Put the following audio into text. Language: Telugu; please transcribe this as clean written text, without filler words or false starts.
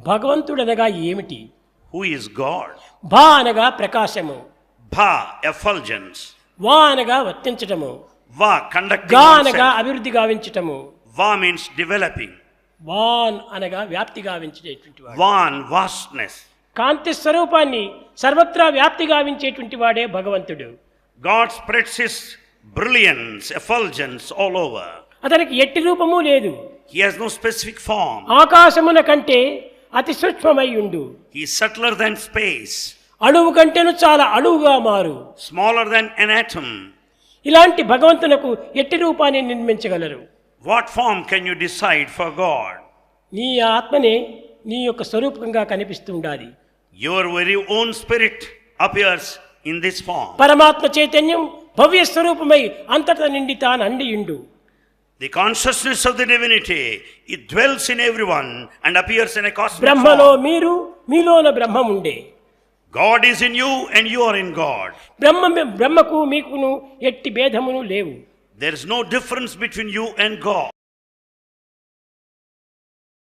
భగవంతుడనగా ఏమిటి? Who is God? భా అనగా ప్రకాశము, Bha, effulgence. వా అనగా వర్తించటము, Va, conducting గా అనగా oneself. అభివృద్ధి గావించటము, Va means developing. వాన్ అనగా వ్యాప్తి గావించేటువంటి వాడు. Van, vastness. కాంతి స్వరూపాన్ని సర్వత్రా వ్యాప్తి గావించేటువంటి వాడే భగవంతుడు. God spreads his brilliance, effulgence all over. అతనికి ఎట్టి రూపము లేదు. He has no specific form. ఆకాశమున కంటే అతి సూక్ష్మమై ఉండు, He is subtler than space, అణువు కంటేను చాలా అణువుగా మారు. smaller than an atom. ఇలాంటి భగవంతునకు ఎట్టి రూపాన్ని నిర్మించగలరు? What form can you decide for God? నీ ఆత్మనే నీ యొక్క స్వరూపంగా కనిపిస్తూ ఉండాలి. Your very own spirit appears in this form. పరమాత్మ చైతన్యం భవ్య స్వరూపమై అంతటా నిండి తాను అండియుండు. The consciousness of the divinity, it dwells in everyone and appears in a cosmic బ్రహ్మలో form. మీరు, మీలోన బ్రహ్మం ఉండే. God is in you and you are in God. బ్రహ్మకు మీకును ఎట్టి భేదమును లేవు. There is no difference between you and God.